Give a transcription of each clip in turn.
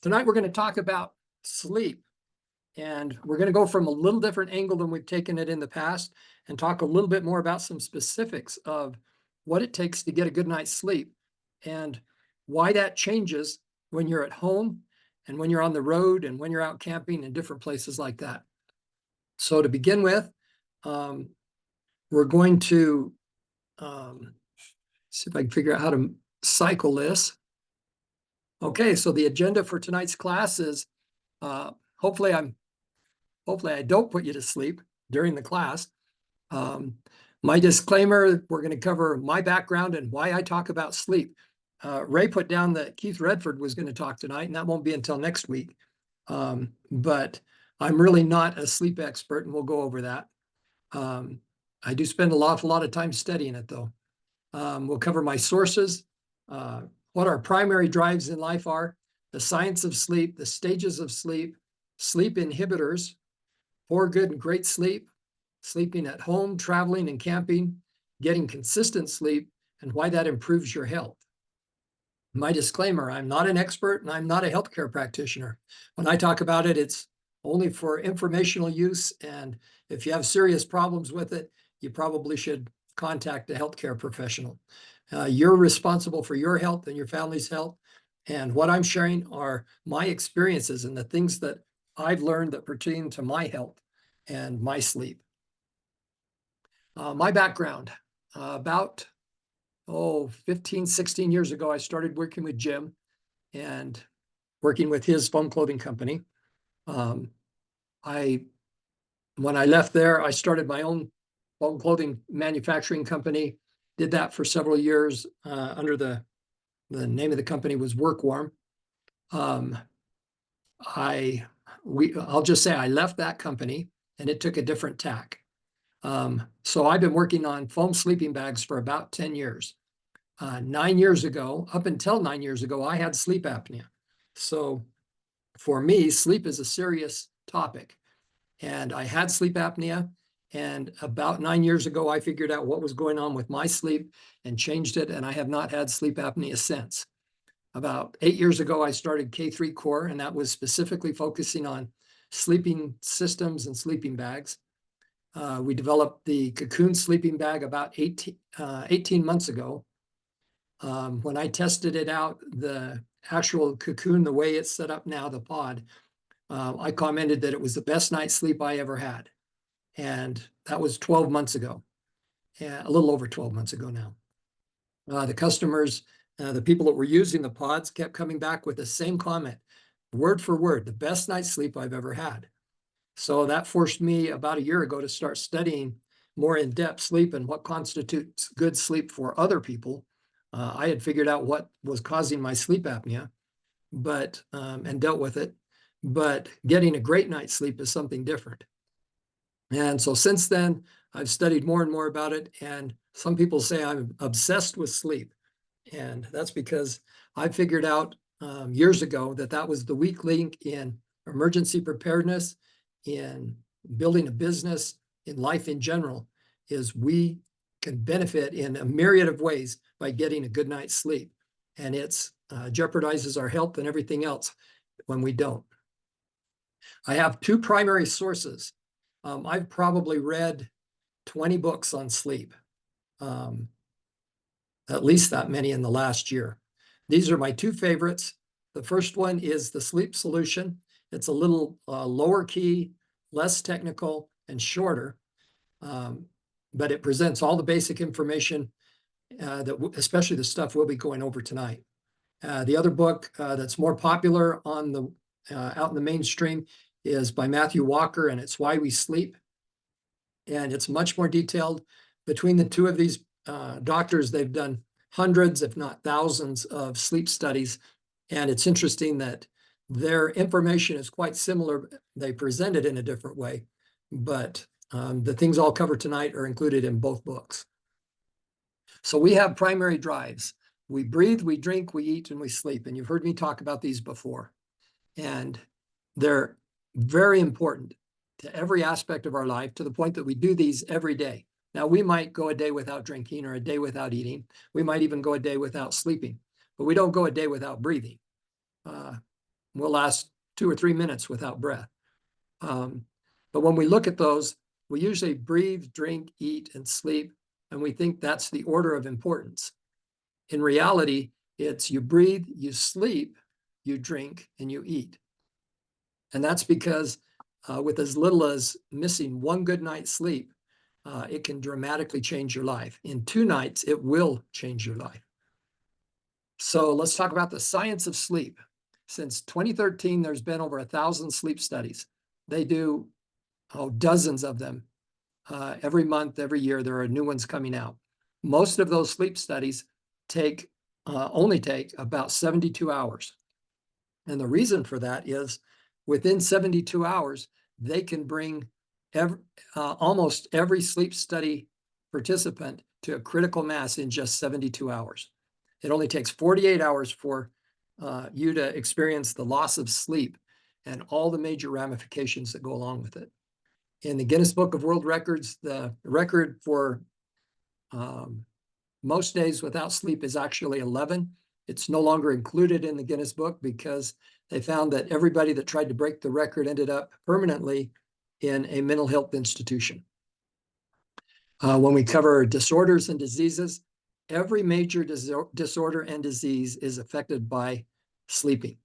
Tonight, we're going to talk about sleep, and we're going to go from a little different angle than we've taken it in the past and talk a little bit more about some specifics of what it takes to get a good night's sleep and why that changes when you're at home and when you're on the road and when you're out camping in different places like that. So to begin with, um, we're going to see if I can figure out how to cycle this. Okay, so the agenda for tonight's class is uh, hopefully I don't put you to sleep during the class. My disclaimer, we're going to cover my background and why I talk about sleep. Ray put down that Keith Redford was going to talk tonight, and that won't be until next week. But I'm really not a sleep expert, and we'll go over that. I do spend a lot of time studying it, though. We'll cover my sources, what our primary drives in life are, the science of sleep, the stages of sleep, sleep inhibitors, poor, good, and great sleep, sleeping at home, traveling and camping, getting consistent sleep, and why that improves your health. My disclaimer, I'm not an expert and I'm not a healthcare practitioner. When I talk about it, it's only for informational use. And if you have serious problems with it, you probably should contact a healthcare professional. You're responsible for your health and your family's health. And what I'm sharing are my experiences and the things that I've learned that pertain to my health and my sleep. My background, about 15, 16 years ago, I started working with Jim and working with his foam clothing company. When I left there, I started my own foam clothing manufacturing company, did that for several years under the name of the company was Workwarm. I'll just say I left that company and it took a different tack. So I've been working on foam sleeping bags for about 10 years. 9 years ago, up until 9 years ago, I had sleep apnea. So for me, sleep is a serious topic. And I had sleep apnea. And about 9 years ago, I figured out what was going on with my sleep and changed it. And I have not had sleep apnea since. About 8 years ago, I started K3 Core, and that was specifically focusing on sleeping systems and sleeping bags. We developed the Cocoon sleeping bag about 18 months ago. When I tested it out, the actual Cocoon, the way it's set up now, the pod, I commented that it was the best night's sleep I ever had. And that was 12 months ago, a little over 12 months ago now. The customers, the people that were using the pods kept coming back with the same comment, word for word, the best night's sleep I've ever had. So that forced me about a year ago to start studying more in-depth sleep and what constitutes good sleep for other people. I had figured out what was causing my sleep apnea, and dealt with it. But getting a great night's sleep is something different. And so since then, I've studied more and more about it. And some people say I'm obsessed with sleep. And that's because I figured out years ago that was the weak link in emergency preparedness, in building a business, in life in general, is we can benefit in a myriad of ways by getting a good night's sleep. And it's jeopardizes our health and everything else when we don't. I have two primary sources. I've probably read 20 books on sleep, at least that many in the last year. These are my two favorites. The first one is The Sleep Solution. It's a little lower key, less technical, and shorter, but it presents all the basic information especially the stuff we'll be going over tonight. The other book that's more popular on the out in the mainstream is by Matthew Walker, and it's Why We Sleep. And it's much more detailed. Between the two of these doctors, they've done hundreds, if not thousands, of sleep studies. And it's interesting that their information is quite similar. They present it in a different way, but the things I'll cover tonight are included in both books. So we have primary drives. We breathe, we drink, we eat, and we sleep. And you've heard me talk about these before. And they're very important to every aspect of our life, to the point that we do these every day. Now, we might go a day without drinking or a day without eating. We might even go a day without sleeping, but we don't go a day without breathing. We'll last 2 or 3 minutes without breath. But when we look at those, we usually breathe, drink, eat, and sleep, and we think that's the order of importance. In reality, it's you breathe, you sleep, you drink, and you eat. And that's because with as little as missing one good night's sleep, it can dramatically change your life. In 2 nights, it will change your life. So let's talk about the science of sleep. Since 2013, there's been over 1,000 sleep studies. They do dozens of them. Every month, every year, there are new ones coming out. Most of those sleep studies only take about 72 hours. And the reason for that is within 72 hours, they can bring almost every sleep study participant to a critical mass in just 72 hours. It only takes 48 hours for you to experience the loss of sleep and all the major ramifications that go along with it. In the Guinness Book of World Records, the record for most days without sleep is actually 11. It's no longer included in the Guinness Book because they found that everybody that tried to break the record ended up permanently in a mental health institution. When we cover disorders and diseases, every major disorder and disease is affected by sleeping.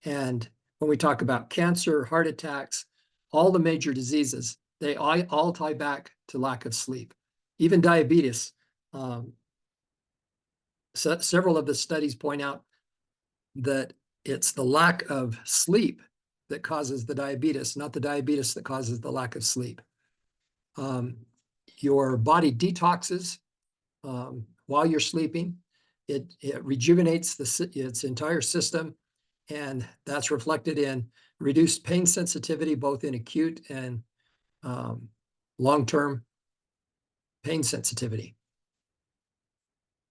And when we talk about cancer, heart attacks, all the major diseases, they all tie back to lack of sleep. Even diabetes, several of the studies point out that it's the lack of sleep that causes the diabetes, not the diabetes that causes the lack of sleep. Your body detoxes while you're sleeping. It rejuvenates its entire system, and that's reflected in reduced pain sensitivity, both in acute and long-term pain sensitivity.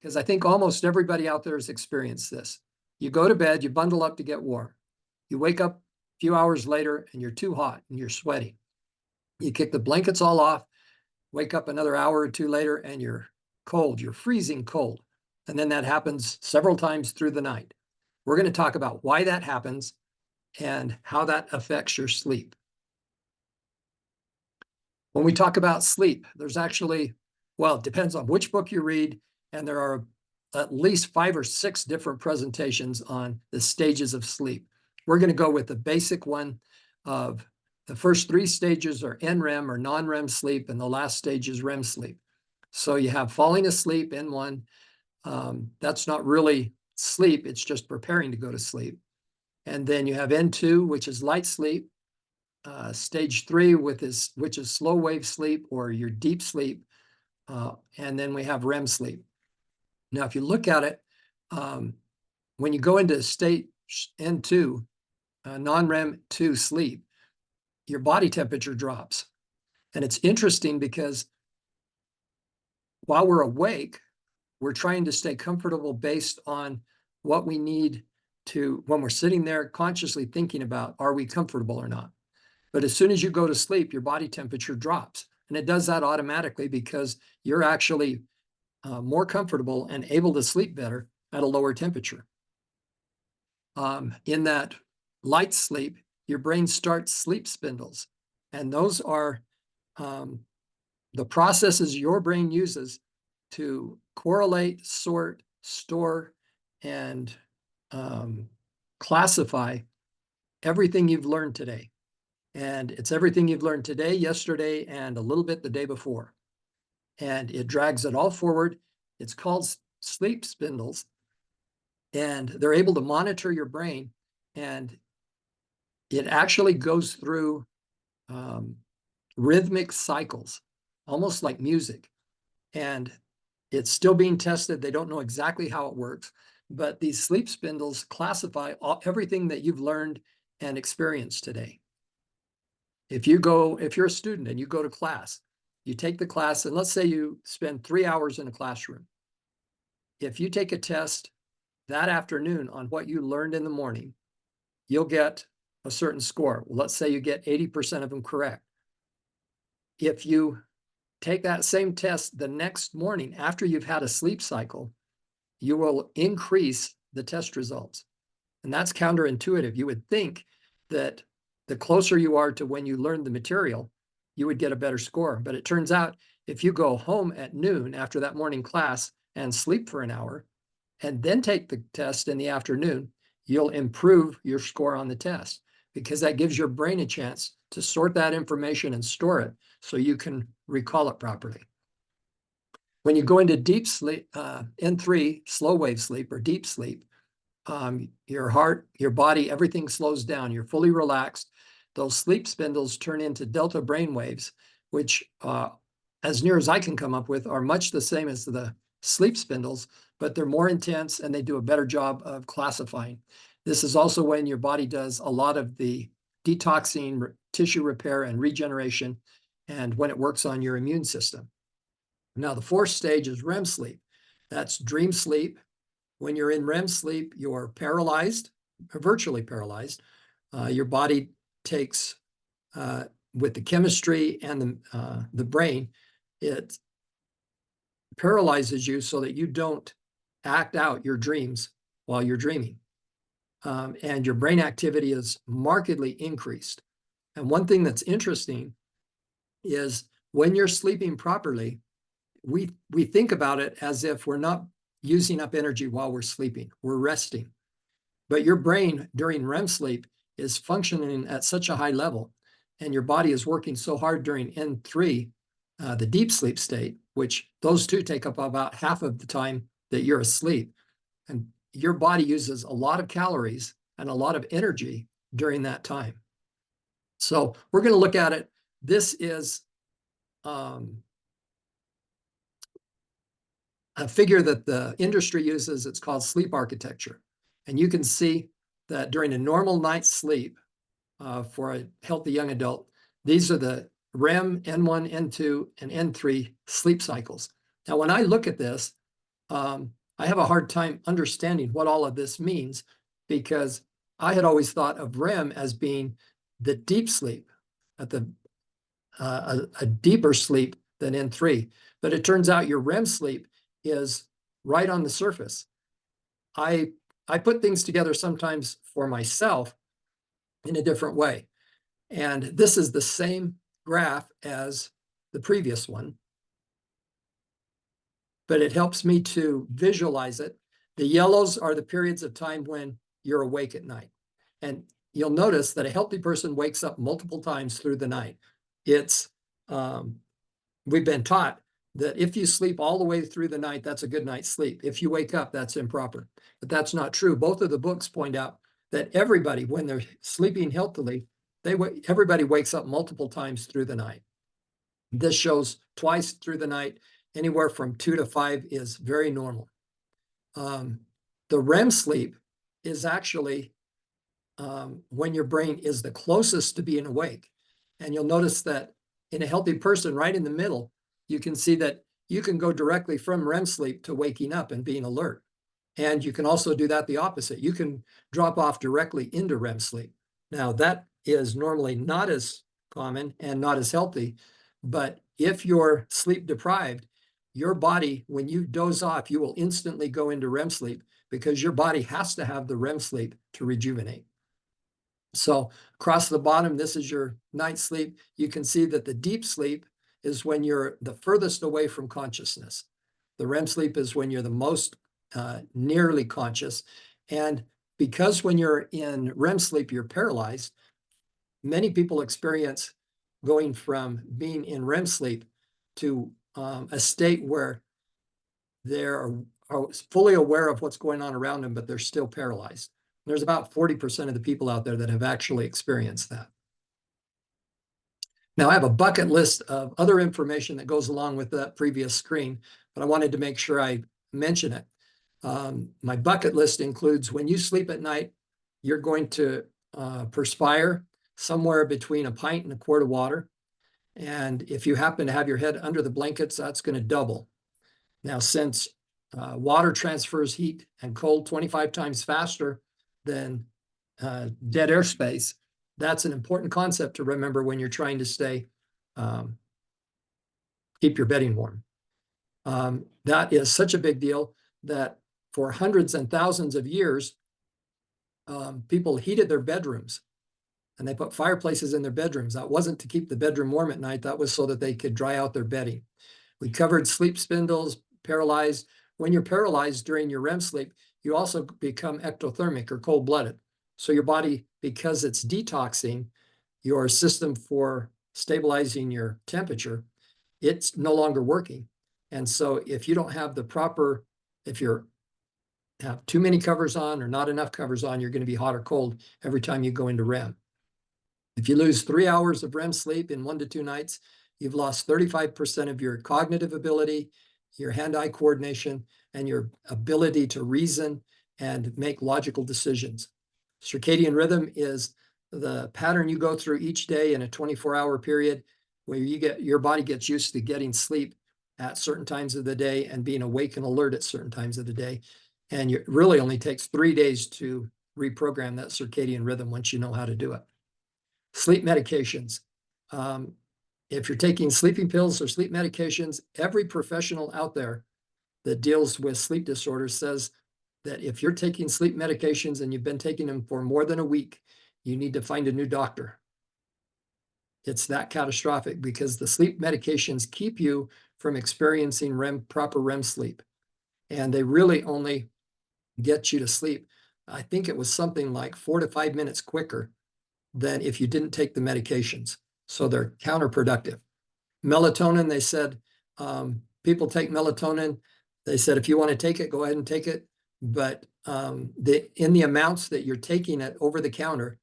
Because I think almost everybody out there has experienced this. You go to bed, you bundle up to get warm. You wake up a few hours later and you're too hot and you're sweaty. You kick the blankets all off, wake up another hour or two later and you're cold, you're freezing cold. And then that happens several times through the night. We're going to talk about why that happens and how that affects your sleep. When we talk about sleep, there's actually, well, it depends on which book you read, and there are at least 5 or 6 different presentations on the stages of sleep. We're going to go with the basic one of the first 3 stages are NREM or non-REM sleep, and the last stage is REM sleep. So you have falling asleep, N1. That's not really sleep, it's just preparing to go to sleep. And then you have N2, which is light sleep. Stage 3, which is slow wave sleep or your deep sleep. And then we have REM sleep. Now, if you look at it, when you go into state N2, non-REM 2 sleep, your body temperature drops. And it's interesting because while we're awake, we're trying to stay comfortable based on what we need to, when we're sitting there consciously thinking about, are we comfortable or not? But as soon as you go to sleep, your body temperature drops. And it does that automatically because you're actually more comfortable and able to sleep better at a lower temperature. In that light sleep, your brain starts sleep spindles. And those are the processes your brain uses to correlate, sort, store, and classify everything you've learned today. And it's everything you've learned today, yesterday, and a little bit the day before. And it drags it all forward. It's called sleep spindles. And they're able to monitor your brain. And it actually goes through rhythmic cycles, almost like music. And it's still being tested. They don't know exactly how it works. But these sleep spindles classify everything that you've learned and experienced today. If you're a student and you go to class, you take the class, and let's say you spend 3 hours in a classroom. If you take a test that afternoon on what you learned in the morning, you'll get a certain score. Well, let's say you get 80% of them correct. If you take that same test the next morning after you've had a sleep cycle, you will increase the test results. And that's counterintuitive. You would think that the closer you are to when you learn the material, you would get a better score. But it turns out if you go home at noon after that morning class and sleep for an hour, and then take the test in the afternoon, you'll improve your score on the test because that gives your brain a chance to sort that information and store it so you can recall it properly. When you go into deep sleep, N3, slow wave sleep or deep sleep, your heart, your body, everything slows down. You're fully relaxed. Those sleep spindles turn into delta brain waves, which, as near as I can come up with, are much the same as the sleep spindles, but they're more intense and they do a better job of classifying. This is also when your body does a lot of the detoxing, tissue repair, and regeneration, and when it works on your immune system. Now, the fourth stage is REM sleep. That's dream sleep. When you're in REM sleep, you're paralyzed, or virtually paralyzed. Your body takes, with the chemistry and the brain, it paralyzes you so that you don't act out your dreams while you're dreaming. And your brain activity is markedly increased. And one thing that's interesting is when you're sleeping properly, we think about it as if we're not using up energy while we're sleeping, we're resting. But your brain during REM sleep is functioning at such a high level, and your body is working so hard during N3, the deep sleep state, which those two take up about half of the time that you're asleep. And your body uses a lot of calories and a lot of energy during that time. So we're going to look at it. This is a figure that the industry uses. It's called sleep architecture. And you can see that during a normal night's sleep for a healthy young adult, these are the REM, N1, N2, and N3 sleep cycles. Now, when I look at this, I have a hard time understanding what all of this means because I had always thought of REM as being the deep sleep, at the a deeper sleep than N3. But it turns out your REM sleep is right on the surface. I put things together sometimes for myself in a different way. And this is the same graph as the previous one, but it helps me to visualize it. The yellows are the periods of time when you're awake at night. And you'll notice that a healthy person wakes up multiple times through the night. It's, we've been taught that if you sleep all the way through the night, that's a good night's sleep. If you wake up, that's improper. But that's not true. Both of the books point out that everybody, when they're sleeping healthily, everybody wakes up multiple times through the night. This shows twice through the night. Anywhere from 2 to 5 is very normal. The REM sleep is actually when your brain is the closest to being awake. And you'll notice that in a healthy person, right in the middle, you can see that you can go directly from REM sleep to waking up and being alert. And you can also do that the opposite. You can drop off directly into REM sleep. Now, that is normally not as common and not as healthy, but if you're sleep deprived, your body, when you doze off, you will instantly go into REM sleep because your body has to have the REM sleep to rejuvenate. So across the bottom, this is your night sleep. You can see that the deep sleep is when you're the furthest away from consciousness. The REM sleep is when you're the most nearly conscious. And because when you're in REM sleep, you're paralyzed, many people experience going from being in REM sleep to a state where they're fully aware of what's going on around them, but they're still paralyzed. There's about 40% of the people out there that have actually experienced that. Now, I have a bucket list of other information that goes along with that previous screen, but I wanted to make sure I mention it. My bucket list includes when you sleep at night, you're going to perspire somewhere between a pint and a quart of water. And if you happen to have your head under the blankets, that's going to double. Now, since water transfers heat and cold 25 times faster than dead airspace, that's an important concept to remember when you're trying to keep your bedding warm. That is such a big deal that for hundreds and thousands of years, people heated their bedrooms and they put fireplaces in their bedrooms. That wasn't to keep the bedroom warm at night. That was so that they could dry out their bedding. We covered sleep spindles, paralyzed. When you're paralyzed during your REM sleep, you also become ectothermic or cold-blooded. So your body, because it's detoxing your system for stabilizing your temperature, it's no longer working. And so if you don't have the proper, if you're have too many covers on or not enough covers on, you're going to be hot or cold every time you go into REM. If you lose 3 hours of REM sleep in 1 to 2 nights, you've lost 35% of your cognitive ability, your hand-eye coordination, and your ability to reason and make logical decisions. Circadian rhythm is the pattern you go through each day in a 24-hour period where your body gets used to getting sleep at certain times of the day and being awake and alert at certain times of the day. And it really only takes 3 days to reprogram that circadian rhythm once you know how to do it. Sleep medications. If you're taking sleeping pills or sleep medications, every professional out there that deals with sleep disorders says that if you're taking sleep medications and you've been taking them for more than a week, you need to find a new doctor. It's that catastrophic because the sleep medications keep you from experiencing proper REM sleep. And they really only get you to sleep. I think it was something like 4 to 5 minutes quicker than if you didn't take the medications. So they're counterproductive. Melatonin, they said, people take melatonin. They said, if you want to take it, go ahead and take it. But in the amounts that you're taking it over the counter,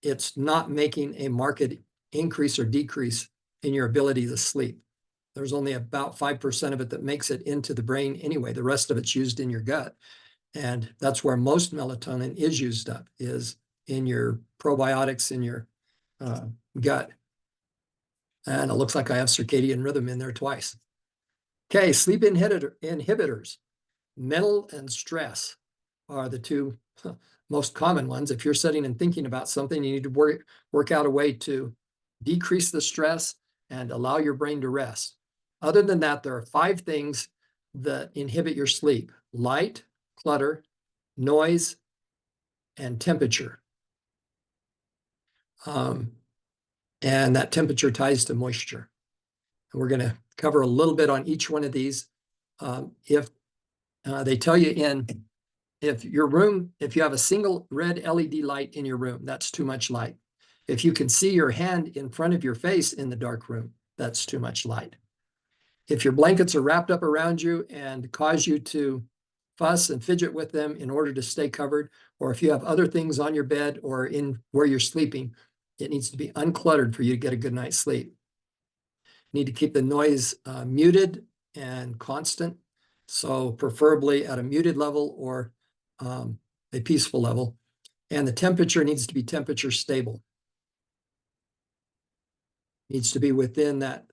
it's not making a marked increase or decrease in your ability to sleep. There's only about 5% of it that makes it into the brain anyway. The rest of it's used in your gut. And that's where most melatonin is used up, is in your probiotics in your gut. And it looks like I have circadian rhythm in there twice. Okay, sleep inhibitors. Mental and stress are the two most common ones. If you're sitting and thinking about something, you need to work out a way to decrease the stress and allow your brain to rest. Other than that, there are 5 things that inhibit your sleep: light, clutter, noise, and temperature. And that temperature ties to moisture. And we're going to cover a little bit on each one of these. If they tell you if you have a single red LED light in your room, that's too much light. If you can see your hand in front of your face in the dark room, that's too much light. If your blankets are wrapped up around you and cause you to fuss and fidget with them in order to stay covered, or if you have other things on your bed or in where you're sleeping, it needs to be uncluttered for you to get a good night's sleep. You need to keep the noise muted and constant, so preferably at a muted level or a peaceful level. And the temperature needs to be temperature stable. Needs to be within that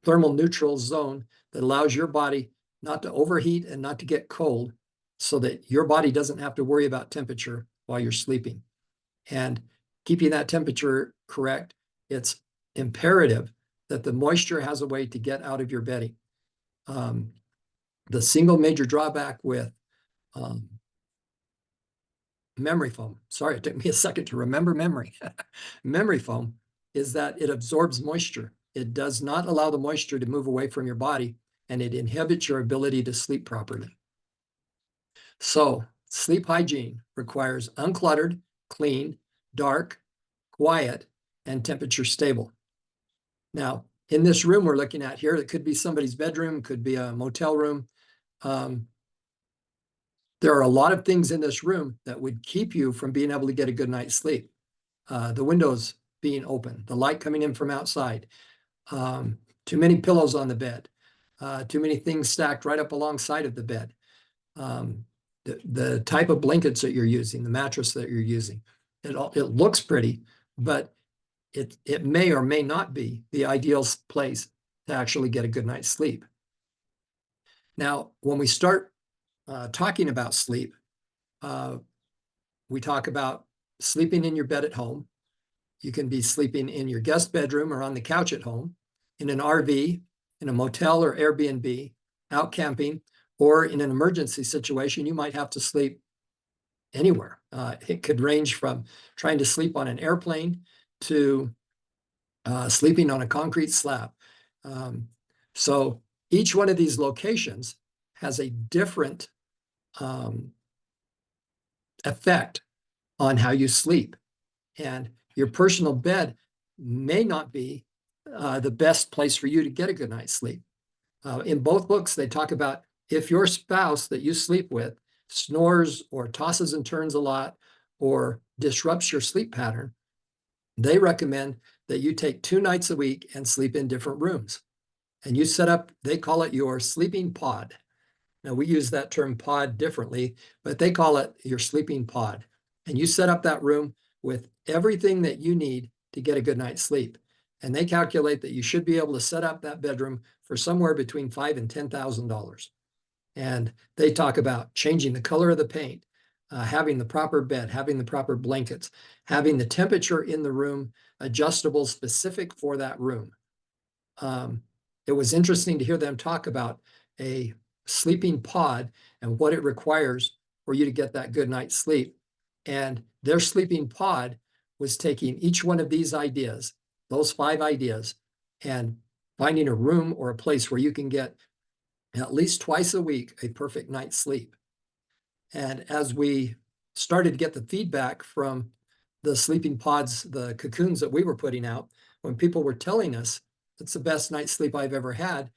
thermal neutral zone that allows your body not to overheat and not to get cold, so that your body doesn't have to worry about temperature while you're sleeping. And keeping that temperature correct, it's imperative that the moisture has a way to get out of your bedding. The single major drawback with memory foam, sorry, it took me a second to remember memory. Memory foam is that it absorbs moisture. It does not allow the moisture to move away from your body, and it inhibits your ability to sleep properly. So sleep hygiene requires uncluttered, clean, dark, quiet, and temperature stable. Now, in this room we're looking at here, it could be somebody's bedroom, could be a motel room. There are a lot of things in this room that would keep you from being able to get a good night's sleep. The windows being open, the light coming in from outside, too many pillows on the bed, too many things stacked right up alongside of the bed, the type of blankets that you're using, the mattress that you're using. It looks pretty, but it may or may not be the ideal place to actually get a good night's sleep. Now, when we start talking about sleep, we talk about sleeping in your bed at home. You can be sleeping in your guest bedroom or on the couch at home, in an RV, in a motel or Airbnb, out camping, or in an emergency situation, you might have to sleep anywhere. It could range from trying to sleep on an airplane to sleeping on a concrete slab. So each one of these locations has a different effect on how you sleep. And your personal bed may not be the best place for you to get a good night's sleep. In both books, they talk about if your spouse that you sleep with snores or tosses and turns a lot or disrupts your sleep pattern, they recommend that you take 2 nights a week and sleep in different rooms. And you set up, they call it your sleeping pod. Now, we use that term pod differently, but they call it your sleeping pod. And you set up that room with everything that you need to get a good night's sleep. And they calculate that you should be able to set up that bedroom for somewhere between $5,000 and $10,000. And they talk about changing the color of the paint, having the proper bed, having the proper blankets, having the temperature in the room adjustable specific for that room. It was interesting to hear them talk about a sleeping pod and what it requires for you to get that good night's sleep. And their sleeping pod was taking each one of these ideas, those 5 ideas, and finding a room or a place where you can get at least twice a week a perfect night's sleep. And as we started to get the feedback from the sleeping pods, the cocoons that we were putting out, when people were telling us it's the best night's sleep I've ever had,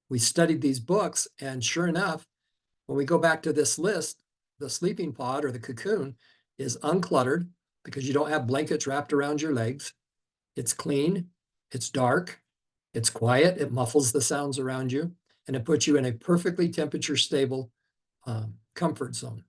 we studied these books, and sure enough, when we go back to this list, the sleeping pod or the cocoon is uncluttered because you don't have blankets wrapped around your legs. It's clean, it's dark, it's quiet, it muffles the sounds around you, and it puts you in a perfectly temperature stable comfort zone.